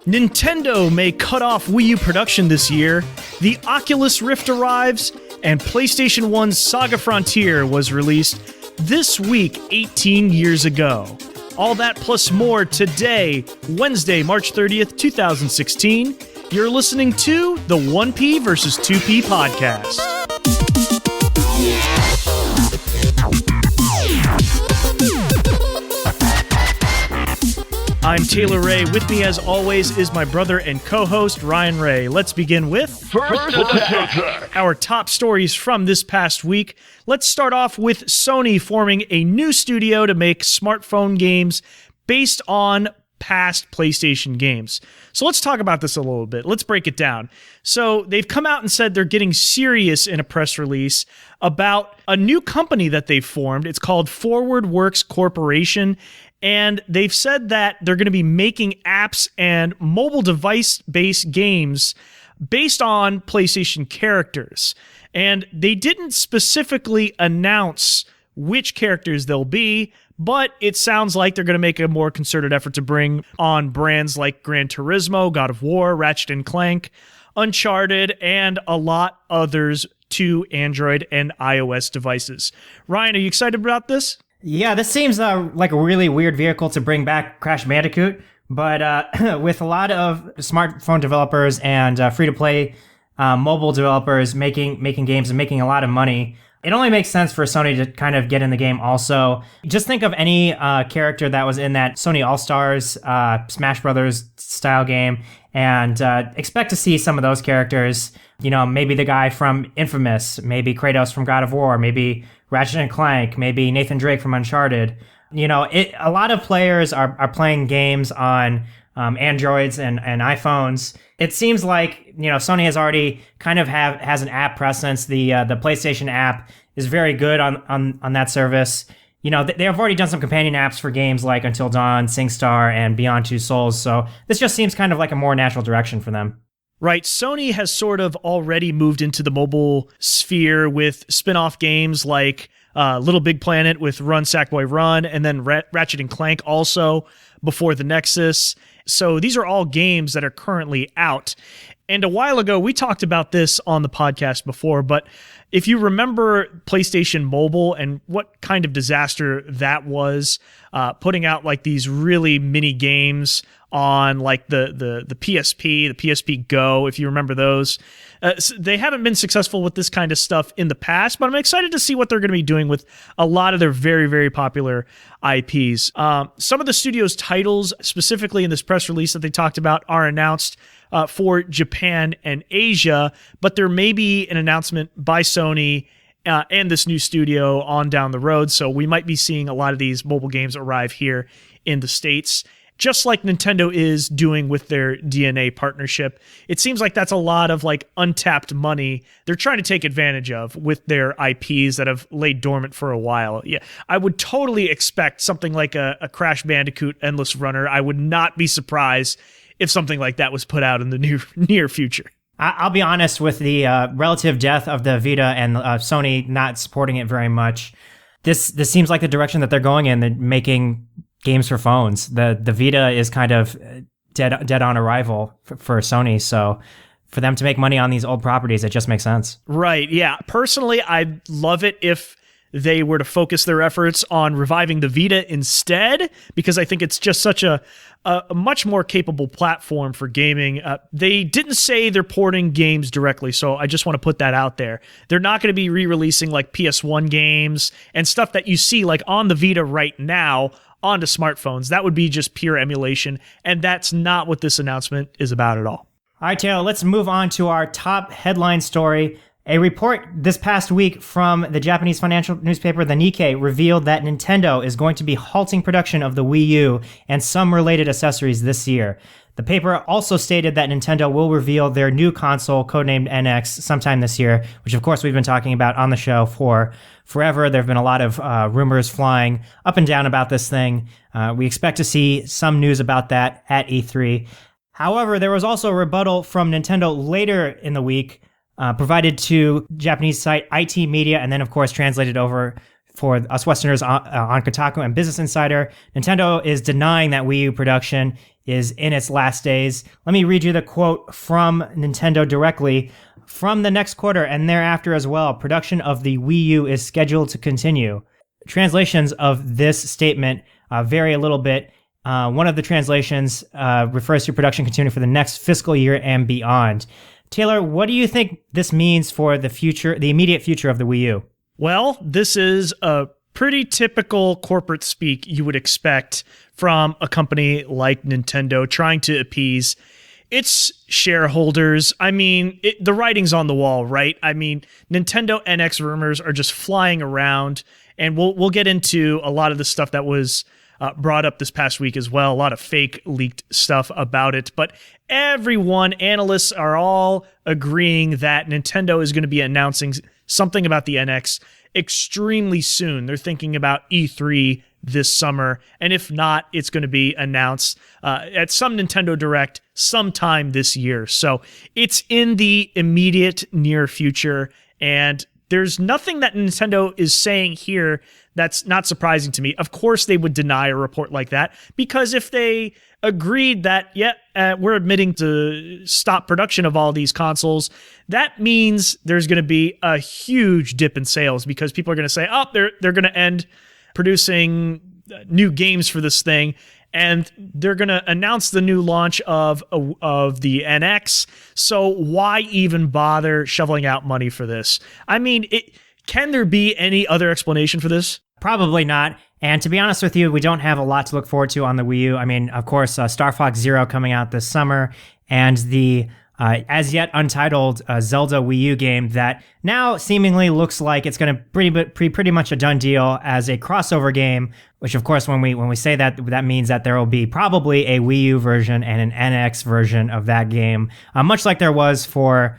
Nintendo may cut off Wii U production this year, the Oculus Rift arrives, and PlayStation 1's SaGa Frontier was released this week 18 years ago. All that plus more today, Wednesday, March 30th, 2016. You're listening to the 1P versus 2P podcast. I'm Taylor Ray. With me, as always, is my brother and co-host, Ryan Ray. Let's begin with First Attack. Our top stories from this past week. Let's start off with Sony forming a new studio to make smartphone games based on past PlayStation games. So let's talk about this a little bit. Let's break it down. So they've come out and said they're getting serious in a press release about a new company that they've formed. It's called ForwardWorks Corporation. And they've said that they're going to be making apps and mobile device-based games based on PlayStation characters. And they didn't specifically announce which characters they'll be, but it sounds like they're going to make a more concerted effort to bring on brands like Gran Turismo, God of War, Ratchet & Clank, Uncharted, and a lot others to Android and iOS devices. Ryan, are you excited about this? Yeah, this seems like a really weird vehicle to bring back Crash Bandicoot, but with a lot of smartphone developers and free-to-play mobile developers making games and making a lot of money, it only makes sense for Sony to kind of get in the game also. Just think of any character that was in that Sony All-Stars Smash Brothers style game and expect to see some of those characters. You know, maybe the guy from Infamous, maybe Kratos from God of War, maybe Ratchet & Clank, maybe Nathan Drake from Uncharted. You know, a lot of players are playing games on Androids and iPhones. It seems like, you know, Sony has already kind of has an app presence. The PlayStation app is very good on that service. You know, they have already done some companion apps for games like Until Dawn, SingStar, and Beyond Two Souls. So this just seems kind of like a more natural direction for them. Right. Sony has sort of already moved into the mobile sphere with spin-off games like Little Big Planet with Run Sackboy Run, and then Ratchet & Clank also before the Nexus. So these are all games that are currently out. And a while ago, we talked about this on the podcast before, but if you remember PlayStation Mobile and what kind of disaster that was, putting out like these really mini games on like the PSP, the PSP Go, if you remember those. They haven't been successful with this kind of stuff in the past, but I'm excited to see what they're going to be doing with a lot of their very, very popular IPs. Some of the studio's titles, specifically in this press release that they talked about, are announced for Japan and Asia, but there may be an announcement by Sony and this new studio on down the road, so we might be seeing a lot of these mobile games arrive here in the States, just like Nintendo is doing with their DNA partnership. It seems like that's a lot of like untapped money they're trying to take advantage of with their IPs that have laid dormant for a while. Yeah, I would totally expect something like a Crash Bandicoot Endless Runner. I would not be surprised if something like that was put out in the near future. I'll be honest, with the relative death of the Vita and Sony not supporting it very much, this seems like the direction that they're going in. They're making games for phones. The Vita is kind of dead on arrival for Sony, so for them to make money on these old properties, it just makes sense. Right, yeah. Personally, I'd love it if they were to focus their efforts on reviving the Vita instead, because I think it's just such a much more capable platform for gaming. They didn't say they're porting games directly, so I just want to put that out there. They're not going to be re-releasing like PS1 games and stuff that you see like on the Vita right now onto smartphones. That would be just pure emulation, and that's not what this announcement is about at all. All right, Taylor, let's move on to our top headline story. A report this past week from the Japanese financial newspaper, the Nikkei, revealed that Nintendo is going to be halting production of the Wii U and some related accessories this year. The paper also stated that Nintendo will reveal their new console, codenamed NX, sometime this year, which of course we've been talking about on the show for forever. There have been a lot of rumors flying up and down about this thing. We expect to see some news about that at E3. However, there was also a rebuttal from Nintendo later in the week, provided to Japanese site IT Media, and then, of course, translated over for us Westerners on Kotaku and Business Insider. Nintendo is denying that Wii U production is in its last days. Let me read you the quote from Nintendo directly. From the next quarter and thereafter as well, production of the Wii U is scheduled to continue. Translations of this statement vary a little bit. One of the translations refers to production continuing for the next fiscal year and beyond. Taylor, what do you think this means for the immediate future of the Wii U? Well, this is a pretty typical corporate speak you would expect from a company like Nintendo trying to appease its shareholders. I mean, the writing's on the wall, right? I mean, Nintendo NX rumors are just flying around, and we'll get into a lot of the stuff that was brought up this past week as well. A lot of fake leaked stuff about it, but analysts are all agreeing that Nintendo is going to be announcing something about the NX extremely soon. They're thinking about E3 this summer, and if not, it's going to be announced at some Nintendo Direct sometime this year. So it's in the immediate near future, and there's nothing that Nintendo is saying here that's not surprising to me. Of course, they would deny a report like that, because if they agreed that, we're admitting to stop production of all these consoles, that means there's going to be a huge dip in sales, because people are going to say, oh, they're going to end producing new games for this thing, and they're going to announce the new launch of the NX. So why even bother shoveling out money for this? I mean, can there be any other explanation for this? Probably not. And to be honest with you, we don't have a lot to look forward to on the Wii U. I mean, of course, Star Fox Zero coming out this summer, and the as yet untitled Zelda Wii U game that now seemingly looks like it's going to pretty much a done deal as a crossover game. Which, of course, when we say that, that means that there will be probably a Wii U version and an NX version of that game, much like there was for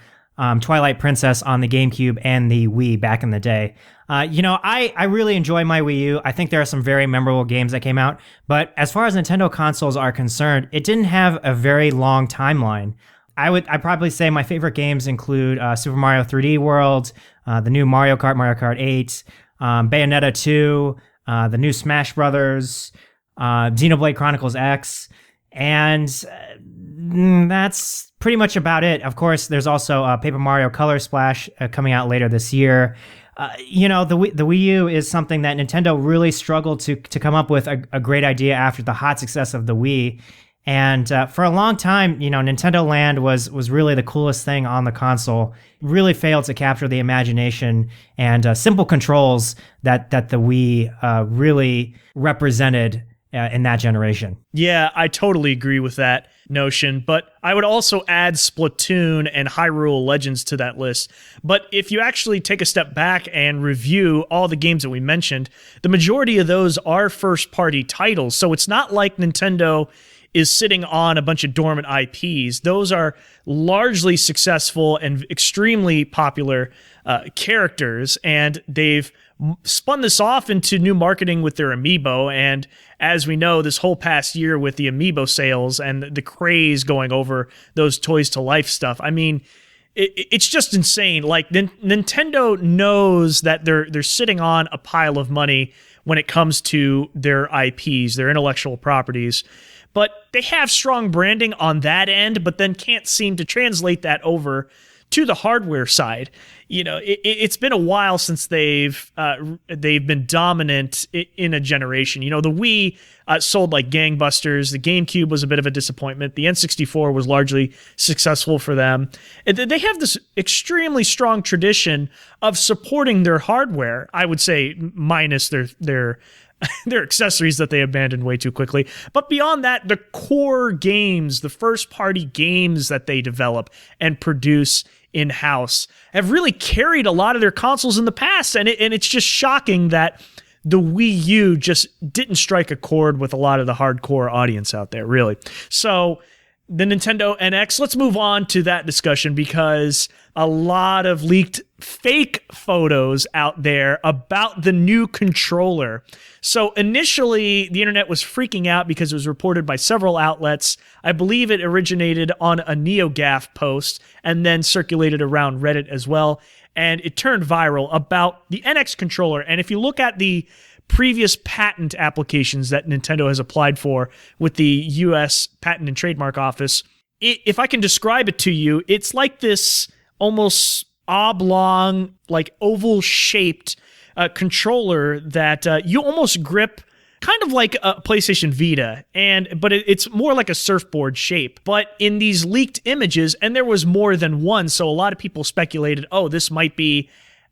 Twilight Princess on the GameCube and the Wii back in the day. I really enjoy my Wii U. I think there are some very memorable games that came out, but as far as Nintendo consoles are concerned, it didn't have a very long timeline. I'd probably say my favorite games include Super Mario 3D World, the new Mario Kart 8, Bayonetta 2, the new Smash Brothers, Xenoblade Chronicles X, and that's pretty much about it. Of course, there's also Paper Mario Color Splash coming out later this year. The Wii U is something that Nintendo really struggled to come up with a great idea after the hot success of the Wii. And for a long time, Nintendo Land was really the coolest thing on the console. Really failed to capture the imagination and simple controls that the Wii really represented in that generation. Yeah, I totally agree with that notion, but I would also add Splatoon and Hyrule Legends to that list. But if you actually take a step back and review all the games that we mentioned, the majority of those are first-party titles, so it's not like Nintendo is sitting on a bunch of dormant IPs. Those are largely successful and extremely popular characters, and they've spun this off into new marketing with their Amiibo. And as we know, this whole past year with the Amiibo sales and the craze going over those Toys to Life stuff, I mean, it's just insane. Like, Nintendo knows that they're sitting on a pile of money when it comes to their IPs, their intellectual properties. But they have strong branding on that end, but then can't seem to translate that over to the hardware side. It's been a while since they've been dominant in a generation. The Wii sold like gangbusters. The GameCube was a bit of a disappointment. The N64 was largely successful for them. And they have this extremely strong tradition of supporting their hardware, I would say, minus their accessories that they abandoned way too quickly. But beyond that, the core games, the first-party games that they develop and produce in-house have really carried a lot of their consoles in the past. And it's just shocking that the Wii U just didn't strike a chord with a lot of the hardcore audience out there, really. So the Nintendo NX, let's move on to that discussion, because a lot of leaked fake photos out there about the new controller. So initially, the internet was freaking out because it was reported by several outlets. I believe it originated on a NeoGAF post and then circulated around Reddit as well. And it turned viral about the NX controller. And if you look at the previous patent applications that Nintendo has applied for with the U.S. Patent and Trademark Office. If I can describe it to you, it's like this almost oblong, like oval-shaped controller that you almost grip, kind of like a PlayStation Vita, but it's more like a surfboard shape. But in these leaked images, and there was more than one, so a lot of people speculated, oh, this might be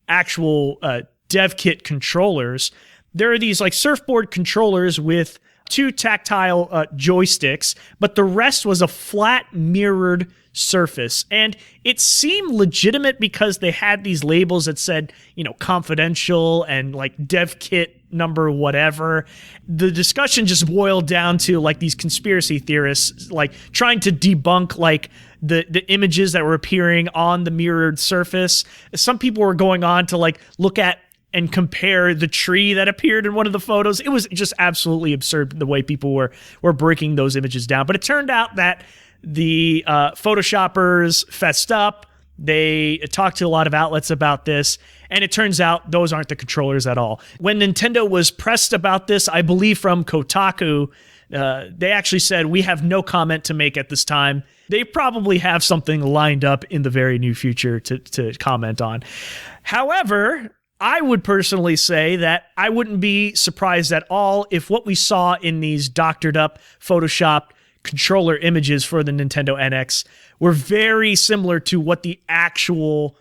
actual dev kit controllers. There are these like surfboard controllers with 2 tactile joysticks, but the rest was a flat mirrored surface. And it seemed legitimate because they had these labels that said, confidential and like dev kit number whatever. The discussion just boiled down to like these conspiracy theorists like trying to debunk like the images that were appearing on the mirrored surface. Some people were going on to like look at and compare the tree that appeared in one of the photos. It was just absolutely absurd the way people were breaking those images down. But it turned out that the Photoshoppers fessed up. They talked to a lot of outlets about this, and it turns out those aren't the controllers at all. When Nintendo was pressed about this, I believe from Kotaku, they actually said, we have no comment to make at this time. They probably have something lined up in the very near future to comment on. However, I would personally say that I wouldn't be surprised at all if what we saw in these doctored up, photoshopped controller images for the Nintendo NX were very similar to what the actual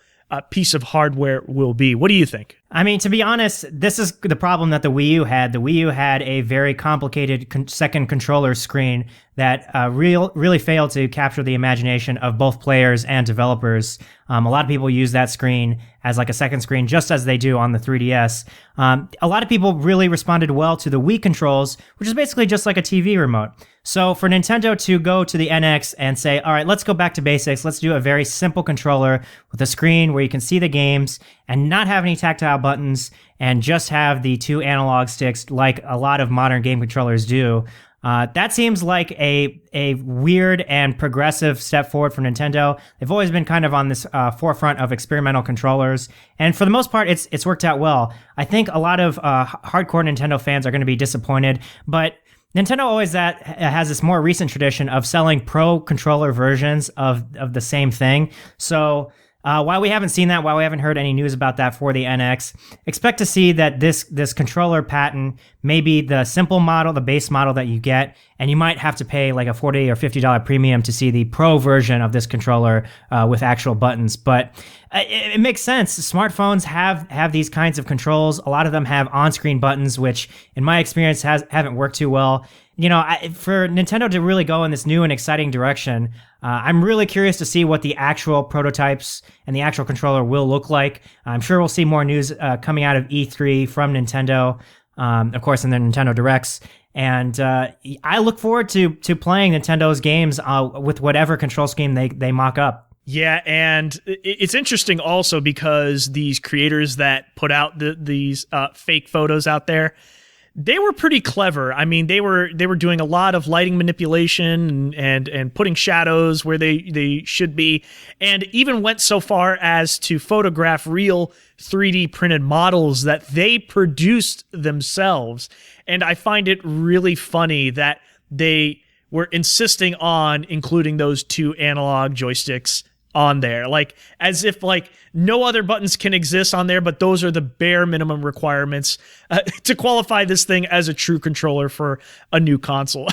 piece of hardware will be. What do you think? I mean, to be honest, this is the problem that the Wii U had. The Wii U had a very complicated second controller screen that really failed to capture the imagination of both players and developers. A lot of people use that screen as like a second screen, just as they do on the 3DS. A lot of people really responded well to the Wii controls, which is basically just like a TV remote. So for Nintendo to go to the NX and say, all right, let's go back to basics. Let's do a very simple controller with a screen where you can see the games and not have any tactile buttons and just have the 2 analog sticks like a lot of modern game controllers do. That seems like a weird and progressive step forward for Nintendo. They've always been kind of on this forefront of experimental controllers, and for the most part, it's worked out well. I think a lot of hardcore Nintendo fans are going to be disappointed, but Nintendo always has this more recent tradition of selling pro controller versions of the same thing. So while we haven't seen that, while we haven't heard any news about that for the NX, expect to see that this controller patent may be the simple model, the base model that you get, and you might have to pay like a $40 or $50 premium to see the pro version of this controller with actual buttons. But it makes sense. Smartphones have these kinds of controls. A lot of them have on-screen buttons, which in my experience haven't worked too well. For Nintendo to really go in this new and exciting direction, I'm really curious to see what the actual prototypes and the actual controller will look like. I'm sure we'll see more news coming out of E3 from Nintendo, of course, in the Nintendo Directs. And I look forward to playing Nintendo's games with whatever control scheme they mock up. Yeah, and it's interesting also because these creators that put out these fake photos out there, they were pretty clever. I mean, they were doing a lot of lighting manipulation and putting shadows where they should be, and even went so far as to photograph real 3D printed models that they produced themselves. And I find it really funny that they were insisting on including those 2 analog joysticks on there, like as if like no other buttons can exist on there, but those are the bare minimum requirements to qualify this thing as a true controller for a new console.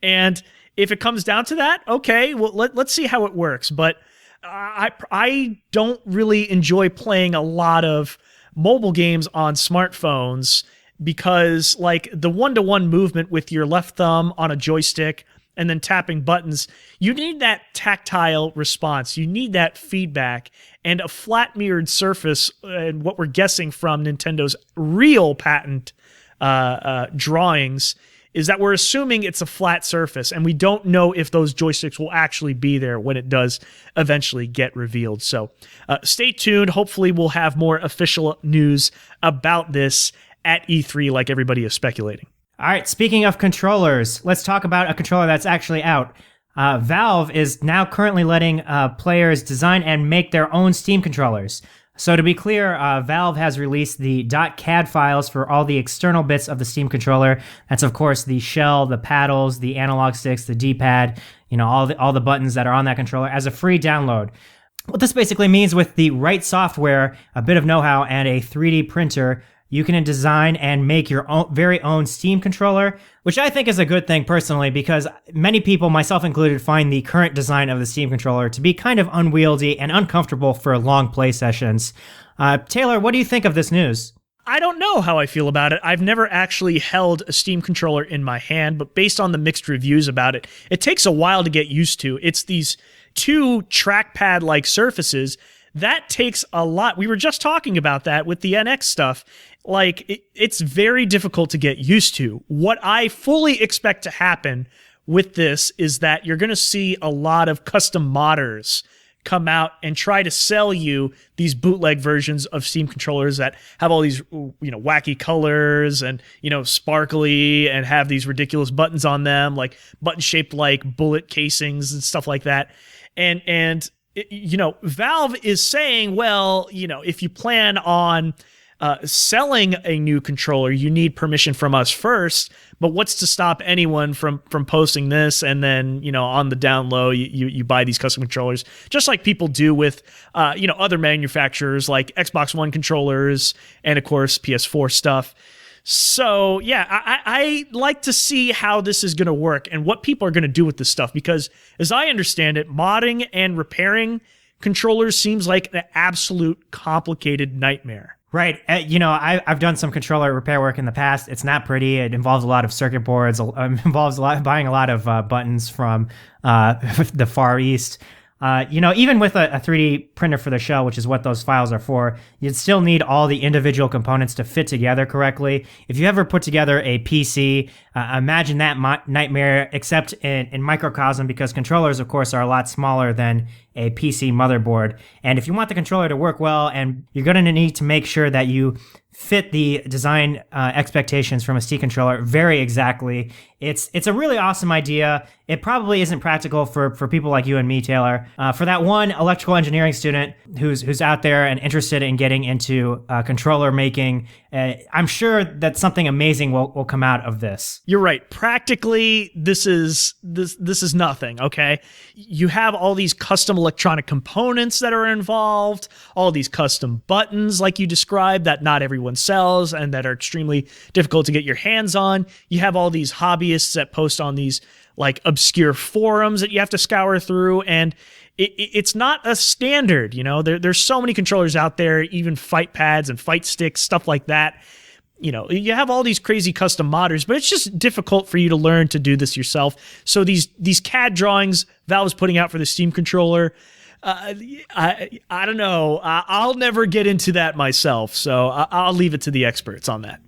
and if it comes down to that, okay, well let's see how it works. But I don't really enjoy playing a lot of mobile games on smartphones because like the one-to-one movement with your left thumb on a joystick and then tapping buttons, you need that tactile response. You need that feedback. And a flat mirrored surface, and what we're guessing from Nintendo's real patent drawings, is that we're assuming it's a flat surface, and we don't know if those joysticks will actually be there when it does eventually get revealed. So stay tuned. Hopefully we'll have more official news about this at E3 like everybody is speculating. All right, speaking of controllers, let's talk about a controller that's actually out. Valve is now currently letting players design and make their own Steam controllers. So to be clear, Valve has released the .cad files for all the external bits of the Steam controller. That's of course the shell, the paddles, the analog sticks, the D-pad, all the buttons that are on that controller as a free download. What this basically means, with the right software, a bit of know-how, and a 3D printer, you can design and make your very own Steam controller, which I think is a good thing personally, because many people, myself included, find the current design of the Steam controller to be kind of unwieldy and uncomfortable for long play sessions. Taylor, what do you think of this news? I don't know how I feel about it. I've never actually held a Steam controller in my hand, but based on the mixed reviews about it, it takes a while to get used to. It's these two trackpad-like surfaces. That takes a lot. We were just talking about that with the NX stuff. It's very difficult to get used to. What I fully expect to happen with this is that you're going to see a lot of custom modders come out and try to sell you these bootleg versions of Steam controllers that have all these, wacky colors and, sparkly, and have these ridiculous buttons on them, like button shaped like bullet casings and stuff like that. And Valve is saying, well, if you plan on selling a new controller, you need permission from us first. But what's to stop anyone from posting this, and then on the down low you buy these custom controllers, just like people do with other manufacturers like Xbox One controllers and of course PS4 stuff. So yeah, I like to see how this is going to work and what people are going to do with this stuff, because as I understand it, modding and repairing controllers seems like an absolute complicated nightmare. Right. I've done some controller repair work in the past. It's not pretty. It involves a lot of circuit boards. Involves buying a lot of buttons from the Far East. Even with a 3D printer for the shell, which is what those files are for, you'd still need all the individual components to fit together correctly. If you ever put together a PC, imagine that nightmare, except in microcosm, because controllers, of course, are a lot smaller than a PC motherboard. And if you want the controller to work well, and you're going to need to make sure that you fit the design expectations from a Steam controller very exactly. It's a really awesome idea. It probably isn't practical for people like you and me, Taylor. For that one electrical engineering student who's out there and interested in getting into controller making, I'm sure that something amazing will come out of this. You're right. Practically, this is nothing. Okay, you have all these custom electronic components that are involved, all these custom buttons, like you described, that not everyone sells and that are extremely difficult to get your hands on. You have all these hobbyists that post on these like obscure forums that you have to scour through, and it's not a standard. There's so many controllers out there, even fight pads and fight sticks, stuff like that. You have all these crazy custom modders, but it's just difficult for you to learn to do this yourself. So these CAD drawings Valve's putting out for the Steam controller, I don't know. I'll never get into that myself, so I'll leave it to the experts on that.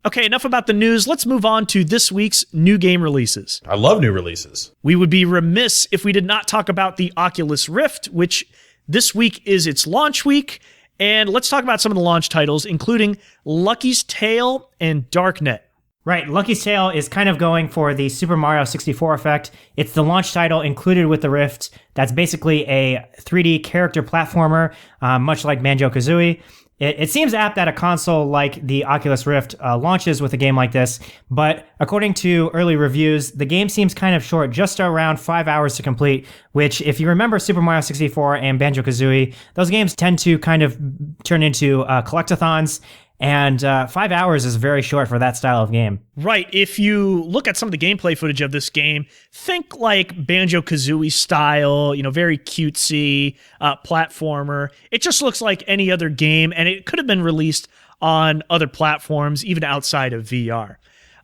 Okay, enough about the news. Let's move on to this week's new game releases. I love new releases. We would be remiss if we did not talk about the Oculus Rift, which this week is its launch week. And let's talk about some of the launch titles, including Lucky's Tale and Darknet. Right, Lucky's Tale is kind of going for the Super Mario 64 effect. It's the launch title included with the Rift. That's basically a 3D character platformer, much like Banjo-Kazooie. It seems apt that a console like the Oculus Rift launches with a game like this, but according to early reviews, the game seems kind of short, just around 5 hours to complete, which, if you remember Super Mario 64 and Banjo-Kazooie, those games tend to kind of turn into collectathons, and 5 hours is very short for that style of game. Right. If you look at some of the gameplay footage of this game, think like Banjo-Kazooie style, very cutesy platformer. It just looks like any other game, and it could have been released on other platforms, even outside of VR.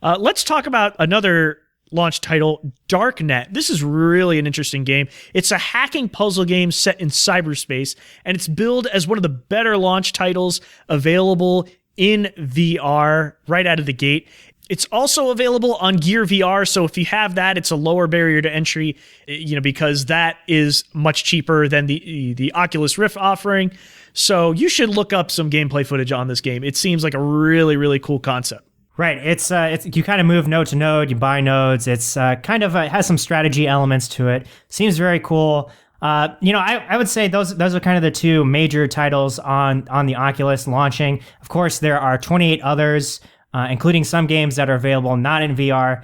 Let's talk about another launch title, Darknet. This is really an interesting game. It's a hacking puzzle game set in cyberspace, and it's billed as one of the better launch titles available in VR right out of the gate. It's also available on Gear VR, so if you have that, it's a lower barrier to entry, because that is much cheaper than the Oculus Rift offering. So you should look up some gameplay footage on this game. It seems like a really, really cool concept. Right, it's you kind of move node to node, you buy nodes. It's kind of has some strategy elements to it. Seems very cool. I would say those are kind of the two major titles on the Oculus launching. Of course, there are 28 others, including some games that are available not in VR.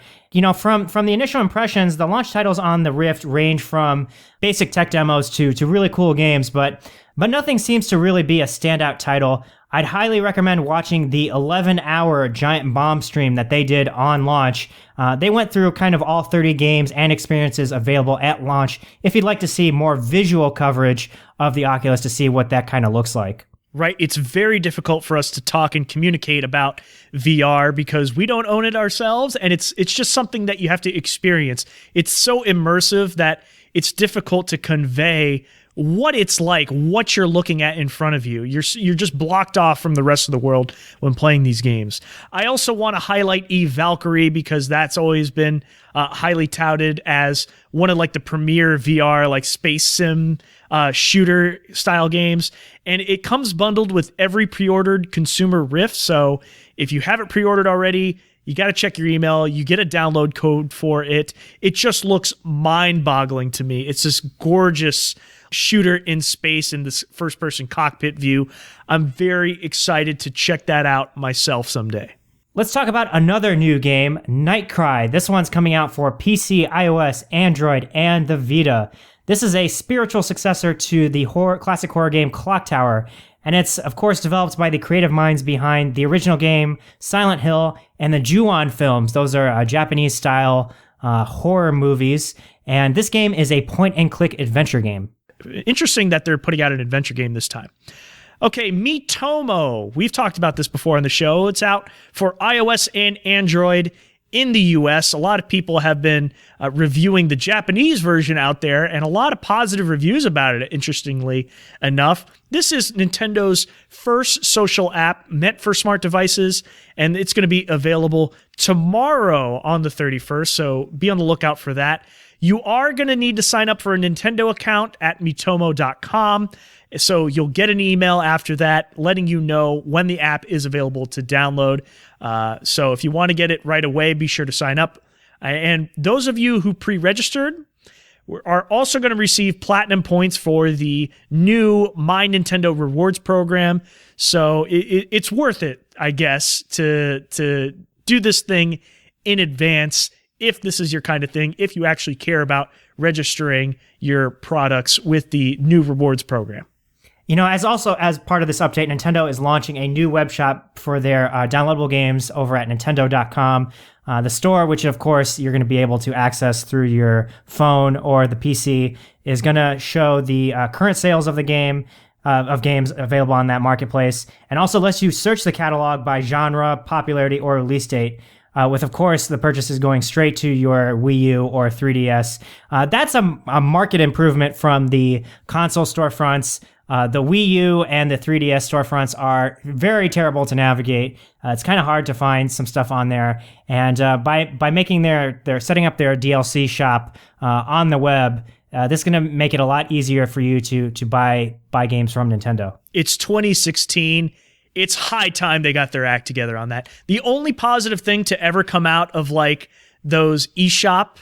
From the initial impressions, the launch titles on the Rift range from basic tech demos to really cool games, but nothing seems to really be a standout title. I'd highly recommend watching the 11-hour Giant Bomb stream that they did on launch. They went through kind of all 30 games and experiences available at launch if you'd like to see more visual coverage of the Oculus to see what that kind of looks like. Right. It's very difficult for us to talk and communicate about VR because we don't own it ourselves, and it's just something that you have to experience. It's so immersive that it's difficult to convey what it's like, what you're looking at in front of you. You're just blocked off from the rest of the world when playing these games. I also want to highlight Valkyrie because that's always been highly touted as one of like the premier VR like space sim shooter style games, and it comes bundled with every pre-ordered consumer Rift. So if you haven't pre-ordered already, you got to check your email. You get a download code for it. It just looks mind-boggling to me. It's this gorgeous shooter in space in this first-person cockpit view. I'm very excited to check that out myself someday. Let's talk about another new game, Nightcry. This one's coming out for PC, iOS, Android, and the Vita. This is a spiritual successor to the classic horror game Clock Tower, and it's, of course, developed by the creative minds behind the original game, Silent Hill, and the Ju-on films. Those are Japanese-style horror movies, and this game is a point-and-click adventure game. Interesting that they're putting out an adventure game this time. Okay, Miitomo. We've talked about this before on the show. It's out for iOS and Android in the US. A lot of people have been reviewing the Japanese version out there, and a lot of positive reviews about it, interestingly enough. This is Nintendo's first social app meant for smart devices, and it's going to be available tomorrow on the 31st, so be on the lookout for that. You are going to need to sign up for a Nintendo account at Miitomo.com, so you'll get an email after that letting you know when the app is available to download. So if you want to get it right away, be sure to sign up. And those of you who pre-registered are also going to receive platinum points for the new My Nintendo Rewards program. So it's worth it, I guess, to do this thing in advance if this is your kind of thing, if you actually care about registering your products with the new rewards program. As part of this update, Nintendo is launching a new web shop for their downloadable games over at Nintendo.com. The store, which of course you're going to be able to access through your phone or the PC, is going to show the current sales of the game, of games available on that marketplace, and also lets you search the catalog by genre, popularity, or release date. With, of course, the purchases going straight to your Wii U or 3DS. That's a market improvement from the console storefronts. The Wii U and the 3DS storefronts are very terrible to navigate. It's kind of hard to find some stuff on there. And by making they're setting up their DLC shop on the web, this is going to make it a lot easier for you to buy games from Nintendo. It's 2016. It's high time they got their act together on that. The only positive thing to ever come out of like those eShop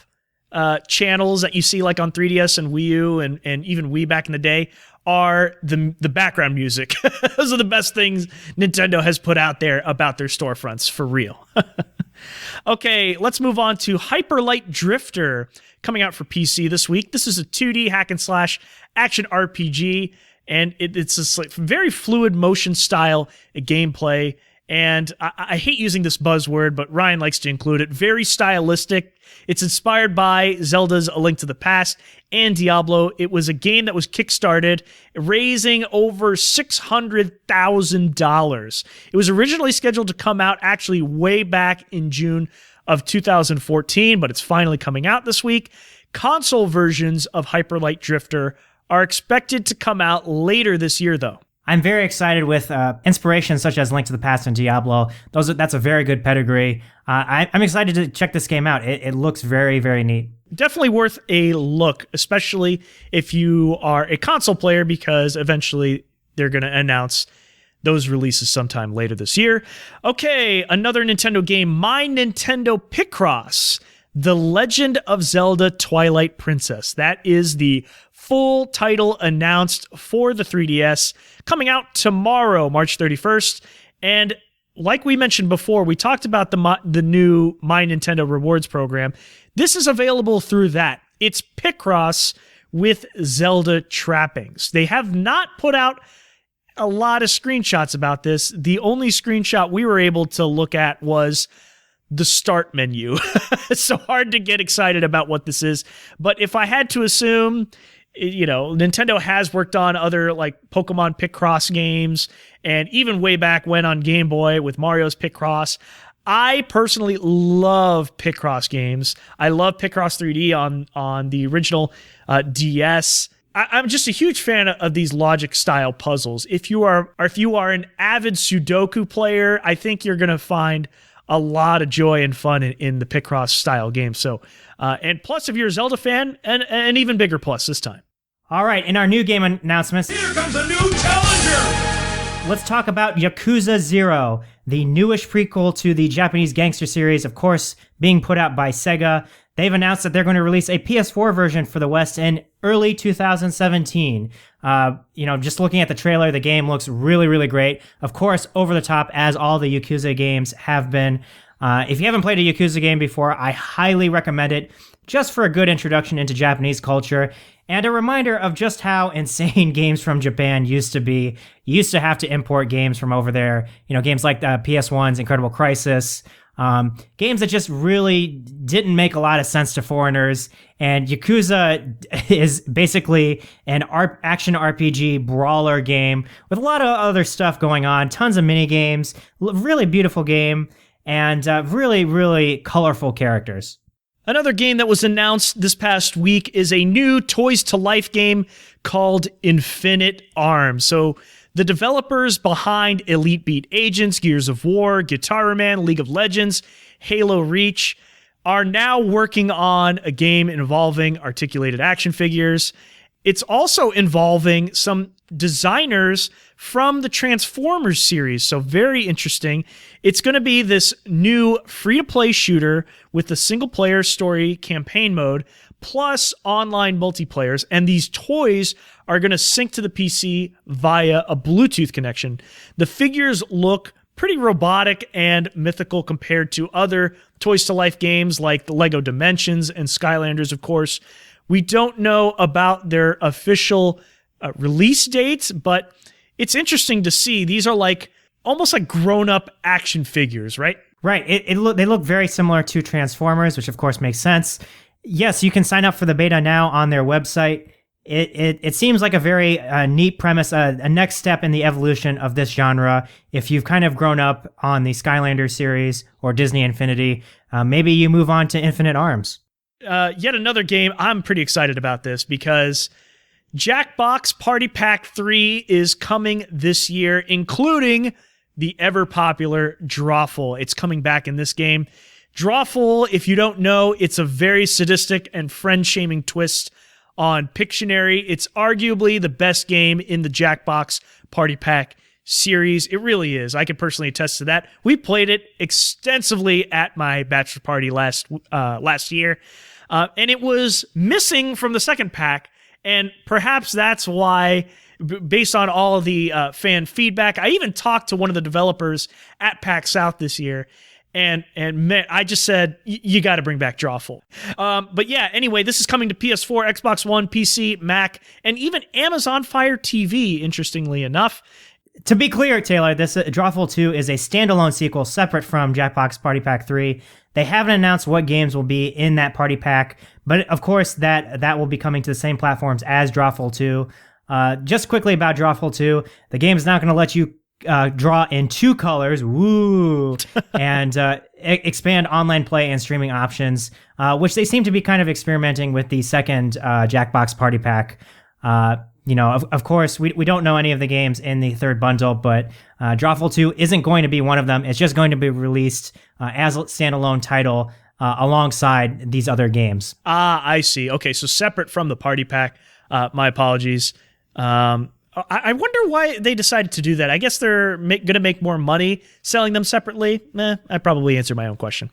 channels that you see like on 3DS and Wii U and even Wii back in the day are the background music. Those are the best things Nintendo has put out there about their storefronts, for real. Okay, let's move on to Hyper Light Drifter, coming out for PC this week. This is a 2D hack and slash action RPG. And it's this like very fluid motion style gameplay. And I hate using this buzzword, but Ryan likes to include it. Very stylistic. It's inspired by Zelda's A Link to the Past and Diablo. It was a game that was kickstarted, raising over $600,000. It was originally scheduled to come out actually way back in June of 2014, but it's finally coming out this week. Console versions of Hyper Light Drifter are expected to come out later this year, though. I'm very excited with inspirations such as Link to the Past and Diablo. That's a very good pedigree. I'm excited to check this game out. It looks very, very neat. Definitely worth a look, especially if you are a console player, because eventually they're going to announce those releases sometime later this year. Okay, another Nintendo game, My Nintendo Picross. The Legend of Zelda Twilight Princess. That is the full title announced for the 3DS, coming out tomorrow, March 31st. And like we mentioned before, we talked about the new My Nintendo Rewards program. This is available through that. It's Picross with Zelda trappings. They have not put out a lot of screenshots about this. The only screenshot we were able to look at was the start menu. It's so hard to get excited about what this is. But if I had to assume, Nintendo has worked on other like Pokemon Picross games, and even way back when on Game Boy with Mario's Picross. I personally love Picross games. I love Picross 3D on the original DS. I'm just a huge fan of these logic style puzzles. If you are an avid Sudoku player, I think you're going to find a lot of joy and fun in the Picross style game. So, and plus, if you're a Zelda fan, an even bigger plus this time. All right, in our new game announcements, Here comes a new challenger! let's talk about Yakuza Zero, the newish prequel to the Japanese gangster series, of course, being put out by SaGa. They've announced that they're going to release a PS4 version for the West in early 2017. Just looking at the trailer, the game looks really, really great. Of course, over the top, as all the Yakuza games have been. If you haven't played a Yakuza game before, I highly recommend it, just for a good introduction into Japanese culture, and a reminder of just how insane games from Japan used to be. You used to have to import games from over there, games like PS1's Incredible Crisis, games that just really didn't make a lot of sense to foreigners. And Yakuza is basically an action RPG brawler game with a lot of other stuff going on, tons of mini games, really beautiful game, and really, really colorful characters. Another game that was announced this past week is a new Toys to Life game called Infinite Arms. So the developers behind Elite Beat Agents, Gears of War, Guitar Man, League of Legends, Halo Reach are now working on a game involving articulated action figures. It's also involving some designers from the Transformers series, so very interesting. It's going to be this new free-to-play shooter with a single-player story campaign mode, plus online multiplayers, and these toys are going to sync to the PC via a Bluetooth connection. The figures look pretty robotic and mythical compared to other Toys to Life games like the Lego Dimensions and Skylanders, of course. We don't know about their official release dates, but it's interesting to see. These are almost like grown-up action figures, right? Right. They look very similar to Transformers, which of course makes sense. Yes, you can sign up for the beta now on their website. It seems like a very neat premise, a next step in the evolution of this genre. If you've kind of grown up on the Skylanders series or Disney Infinity, maybe you move on to Infinite Arms. Yet another game. I'm pretty excited about this because Jackbox Party Pack 3 is coming this year, including the ever-popular Drawfile. It's coming back in this game. Drawfile, if you don't know, it's a very sadistic and friend-shaming twist on Pictionary. It's arguably the best game in the Jackbox Party Pack series. It really is. I can personally attest to that. We played it extensively at my bachelor party last year, and it was missing from the second pack, and perhaps that's why, based on all of the fan feedback, I even talked to one of the developers at PAX South this year, and man, I just said, you got to bring back Drawfile. But yeah, anyway, this is coming to PS4, Xbox One, PC, Mac, and even Amazon Fire TV, interestingly enough. To be clear, Taylor, this Drawfile 2 is a standalone sequel separate from Jackbox Party Pack 3. They haven't announced what games will be in that party pack, but of course that will be coming to the same platforms as Drawfile 2. Just quickly about Drawfile 2, the game is not going to let you draw in two colors, woo, and expand online play and streaming options, which they seem to be kind of experimenting with the second Jackbox Party Pack. Of course, we don't know any of the games in the third bundle, but Drawfile 2 isn't going to be one of them. It's just going to be released as a standalone title alongside these other games. Ah, I see. Okay, so separate from the party pack. My apologies. I wonder why they decided to do that. I guess they're going to make more money selling them separately. I probably answered my own question.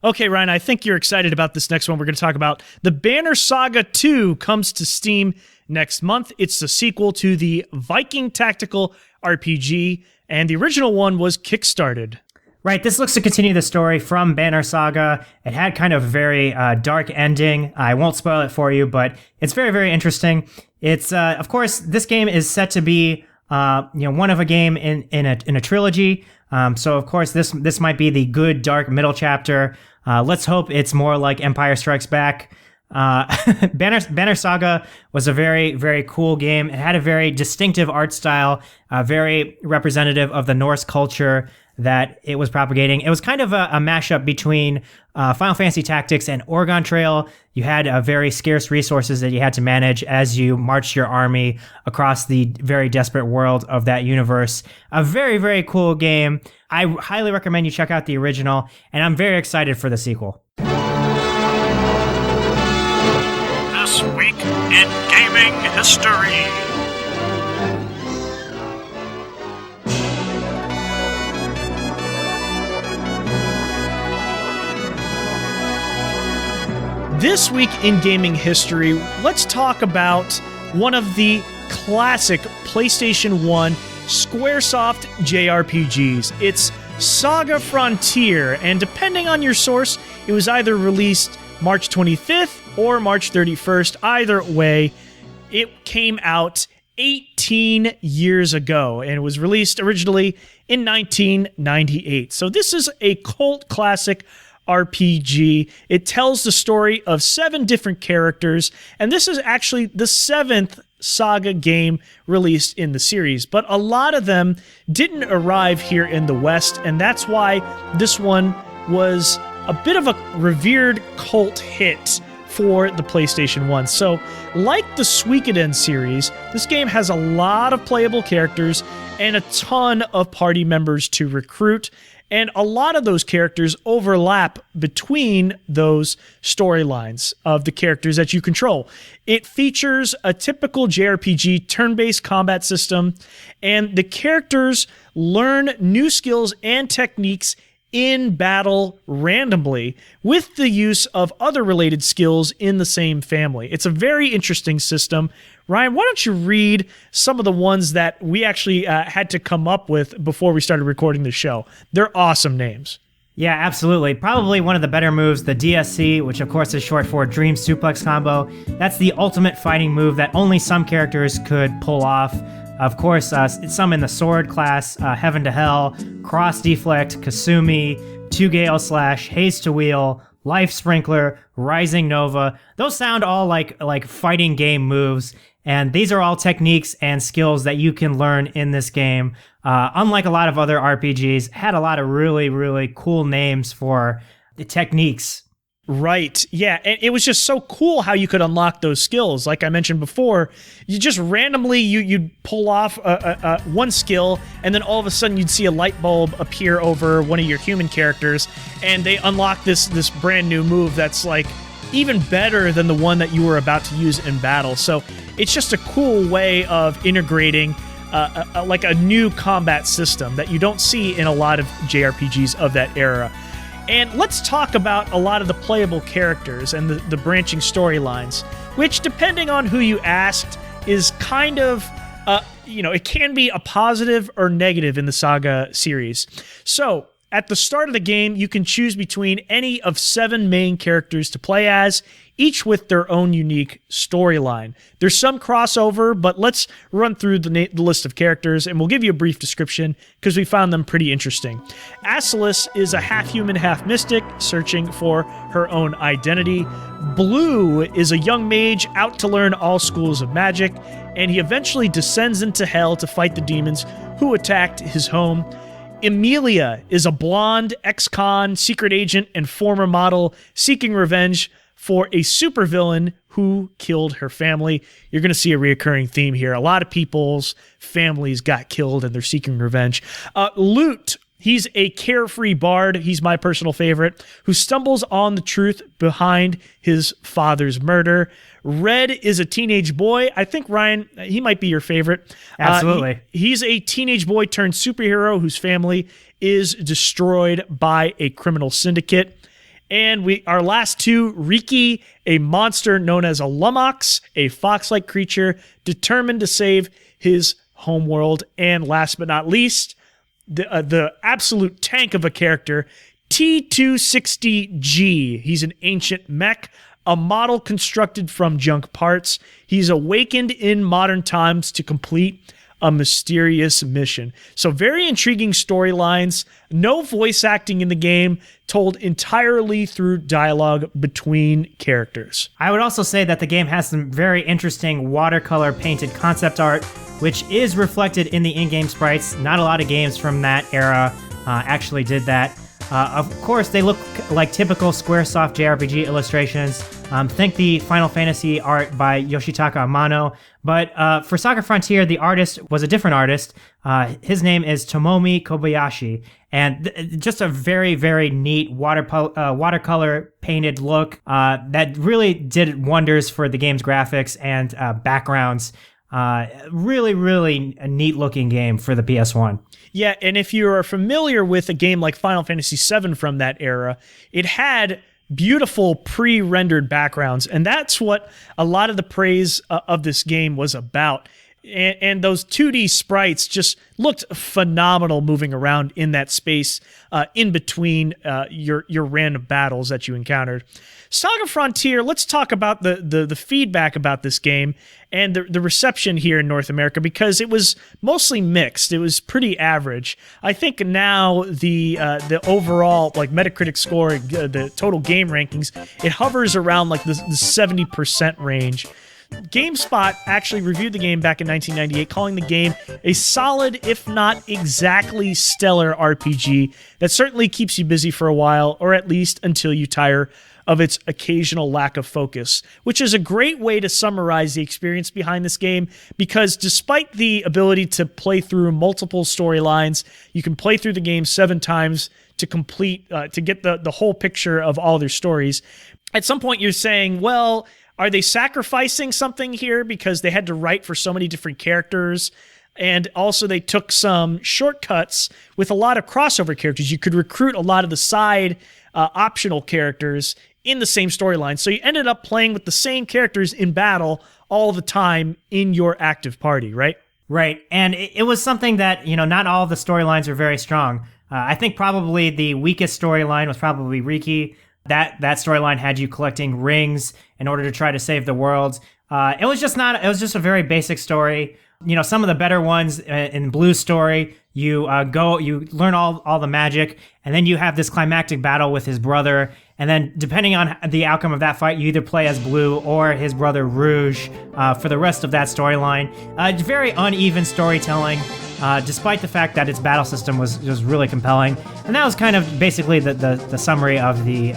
Okay, Ryan, I think you're excited about this next one we're going to talk about. The Banner Saga 2 comes to Steam next month. It's the sequel to the Viking tactical RPG, and the original one was kickstarted. Right, this looks to continue the story from Banner Saga. It had kind of a very dark ending. I won't spoil it for you, but it's very, very interesting. It's, of course, this game is set to be, one of a game in a trilogy. So of course, this might be the good, dark middle chapter. Let's hope it's more like Empire Strikes Back. Banner Saga was a very, very cool game. It had a very distinctive art style, very representative of the Norse culture that it was propagating. It was kind of a mashup between Final Fantasy Tactics and Oregon Trail. You had very scarce resources that you had to manage as you marched your army across the very desperate world of that universe. A very, very cool game. I highly recommend you check out the original, and I'm very excited for the sequel. This Week in Gaming History. This week in gaming history, let's talk about one of the classic PlayStation 1 Squaresoft JRPGs. It's SaGa Frontier, and depending on your source, it was either released March 25th or March 31st. Either way, it came out 18 years ago, and it was released originally in 1998. So this is a cult classic RPG. It tells the story of 7 different characters, and this is actually the 7th SaGa game released in the series, but a lot of them didn't arrive here in the West, and that's why this one was a bit of a revered cult hit for the PlayStation 1. So, like the Suikoden series, this game has a lot of playable characters and a ton of party members to recruit, and a lot of those characters overlap between those storylines of the characters that you control. It features a typical JRPG turn-based combat system, and the characters learn new skills and techniques in battle randomly with the use of other related skills in the same family. It's a very interesting system. Ryan, why don't you read some of the ones that we actually had to come up with before we started recording the show? They're awesome names. Yeah, absolutely. Probably one of the better moves, the DSC, which of course is short for Dream Suplex Combo. That's the ultimate fighting move that only some characters could pull off. Of course, some in the Sword class, Heaven to Hell, Cross Deflect, Kasumi, Two Gale Slash, Haze to Wheel, Life Sprinkler, Rising Nova. Those sound all like fighting game moves, and these are all techniques and skills that you can learn in this game. Unlike a lot of other RPGs, had a lot of really, really cool names for the techniques. Right. Yeah. And it was just so cool how you could unlock those skills. Like I mentioned before, you just randomly, you'd pull off one skill, and then all of a sudden you'd see a light bulb appear over one of your human characters, and they unlock this brand new move that's like even better than the one that you were about to use in battle. So it's just a cool way of integrating like a new combat system that you don't see in a lot of JRPGs of that era. And let's talk about a lot of the playable characters and the branching storylines, which, depending on who you asked, is kind of, it can be a positive or negative in the SaGa series. So, at the start of the game, you can choose between any of 7 main characters to play as, each with their own unique storyline. There's some crossover, but let's run through the list of characters, and we'll give you a brief description because we found them pretty interesting. Asalus is a half-human, half-mystic, searching for her own identity. Blue is a young mage out to learn all schools of magic, and he eventually descends into hell to fight the demons who attacked his home. Emilia is a blonde ex-con, secret agent, and former model seeking revenge for a supervillain who killed her family. You're going to see a reoccurring theme here. A lot of people's families got killed and they're seeking revenge. Lute, he's a carefree bard. He's my personal favorite, who stumbles on the truth behind his father's murder. Red is a teenage boy. I think, Ryan, he might be your favorite. Absolutely. He's a teenage boy turned superhero whose family is destroyed by a criminal syndicate. And our last two, Riki, a monster known as a Lumox, a fox-like creature determined to save his homeworld. And last but not least, the absolute tank of a character, T260G. He's an ancient mech, a model constructed from junk parts. He's awakened in modern times to complete a mysterious mission. So very intriguing storylines, no voice acting in the game, told entirely through dialogue between characters. I would also say that the game has some very interesting watercolor painted concept art, which is reflected in the in-game sprites. Not a lot of games from that era actually did that. Of course, they look like typical Squaresoft JRPG illustrations. Think the Final Fantasy art by Yoshitaka Amano. But for SaGa Frontier, the artist was a different artist. His name is Tomomi Kobayashi. And just a very, very neat watercolor painted look that really did wonders for the game's graphics and backgrounds. Really, really a neat looking game for the PS1. Yeah, and if you are familiar with a game like Final Fantasy VII from that era, it had beautiful pre-rendered backgrounds, and that's what a lot of the praise of this game was about. And those 2D sprites just looked phenomenal moving around in that space in between your random battles that you encountered. SaGa Frontier, let's talk about the feedback about this game and the reception here in North America, because it was mostly mixed. It was pretty average. I think now the overall like Metacritic score, the total game rankings, it hovers around like the 70% range. GameSpot actually reviewed the game back in 1998, calling the game a solid, if not exactly stellar RPG that certainly keeps you busy for a while, or at least until you tire of its occasional lack of focus, which is a great way to summarize the experience behind this game, because despite the ability to play through multiple storylines, you can play through the game 7 times to complete, to get the whole picture of all their stories. At some point you're saying, well, are they sacrificing something here because they had to write for so many different characters? And also they took some shortcuts with a lot of crossover characters. You could recruit a lot of the side optional characters in the same storyline. So you ended up playing with the same characters in battle all the time in your active party, right? Right. And it was something that, not all the storylines are very strong. I think probably the weakest storyline was probably Riki. That storyline had you collecting rings in order to try to save the world. It was just a very basic story. Some of the better ones in Blue's story, you learn all the magic, and then you have this climactic battle with his brother. And then depending on the outcome of that fight, you either play as Blue or his brother Rouge for the rest of that storyline. Very uneven storytelling. Despite the fact that its battle system was really compelling. And that was kind of basically the summary of the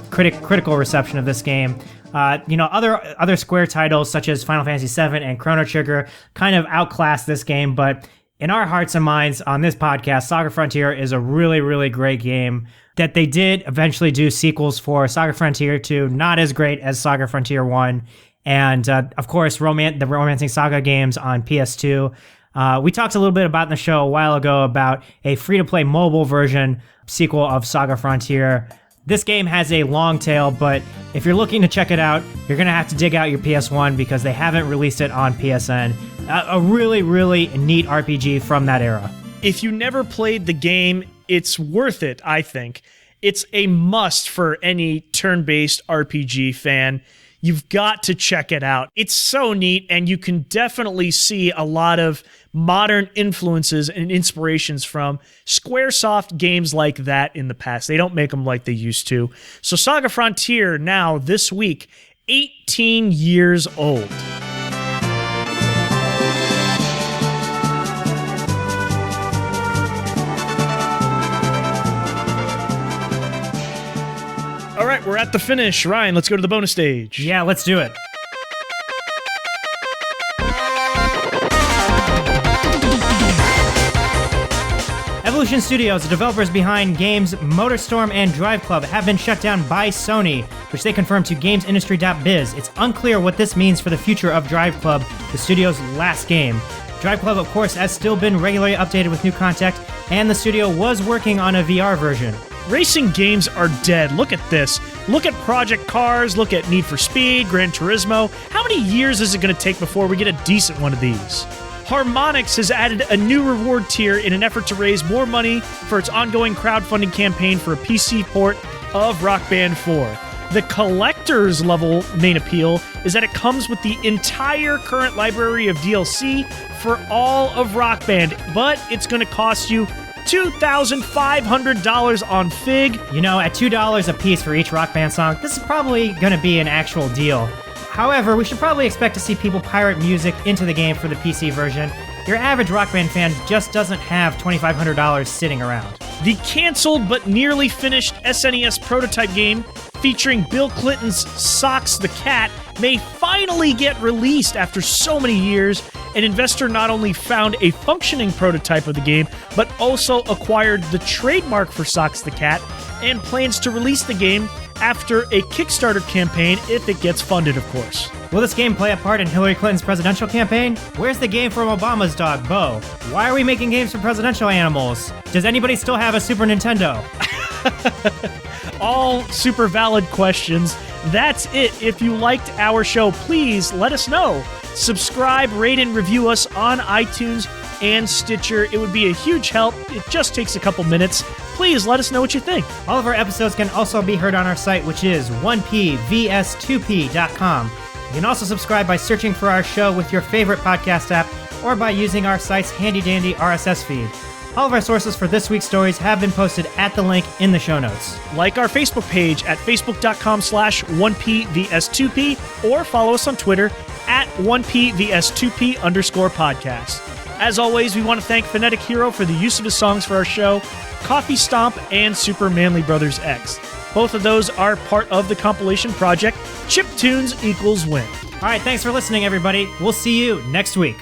critical reception of this game. Other Square titles such as Final Fantasy VII and Chrono Trigger kind of outclassed this game, but in our hearts and minds on this podcast, SaGa Frontier is a really, really great game that they did eventually do sequels for. SaGa Frontier 2, not as great as SaGa Frontier 1. And, of course, the Romancing Saga games on PS2. We talked a little bit about in the show a while ago about a free-to-play mobile version sequel of SaGa Frontier. This game has a long tail, but if you're looking to check it out, you're going to have to dig out your PS1 because they haven't released it on PSN. A really, really neat RPG from that era. If you never played the game, it's worth it, I think. It's a must for any turn-based RPG fan. You've got to check it out. It's so neat, and you can definitely see a lot of modern influences and inspirations from Squaresoft games like that in the past. They don't make them like they used to. So SaGa Frontier now, this week, 18 years old. All right, we're at the finish. Ryan, let's go to the bonus stage. Yeah, let's do it. Evolution Studios, the developers behind games MotorStorm and Drive Club, have been shut down by Sony, which they confirmed to GamesIndustry.biz. It's unclear what this means for the future of Drive Club, the studio's last game. Drive Club, of course, has still been regularly updated with new content, and the studio was working on a VR version. Racing games are dead. Look at this. Look at Project Cars, look at Need for Speed, Gran Turismo. How many years is it going to take before we get a decent one of these? Harmonix has added a new reward tier in an effort to raise more money for its ongoing crowdfunding campaign for a PC port of Rock Band 4. The collector's level main appeal is that it comes with the entire current library of DLC for all of Rock Band, but it's going to cost you $2,500 on Fig. You know, at $2 a piece for each Rock Band song, this is probably going to be an actual deal. However, we should probably expect to see people pirate music into the game for the PC version. Your average Rock Band fan just doesn't have $2,500 sitting around. The canceled but nearly finished SNES prototype game featuring Bill Clinton's Socks the Cat may finally get released after so many years. An investor not only found a functioning prototype of the game, but also acquired the trademark for Socks the Cat and plans to release the game after a Kickstarter campaign if it gets funded, of course. Will this game play a part in Hillary Clinton's presidential campaign? Where's the game from Obama's dog, Bo? Why are we making games for presidential animals? Does anybody still have a Super Nintendo? All super valid questions. That's it. If you liked our show, please let us know. Subscribe, rate, and review us on iTunes and Stitcher. It would be a huge help. It just takes a couple minutes. Please let us know what you think. All of our episodes can also be heard on our site, which is 1pvs2p.com. You can also subscribe by searching for our show with your favorite podcast app or by using our site's handy-dandy RSS feed. All of our sources for this week's stories have been posted at the link in the show notes. Like our Facebook page at facebook.com/1pvs2p or follow us on Twitter at 1pvs2p_podcast. As always, we want to thank Phonetic Hero for the use of his songs for our show, Coffee Stomp, and Super Manly Brothers X. Both of those are part of the compilation project Chiptunes = Win. All right, thanks for listening, everybody. We'll see you next week.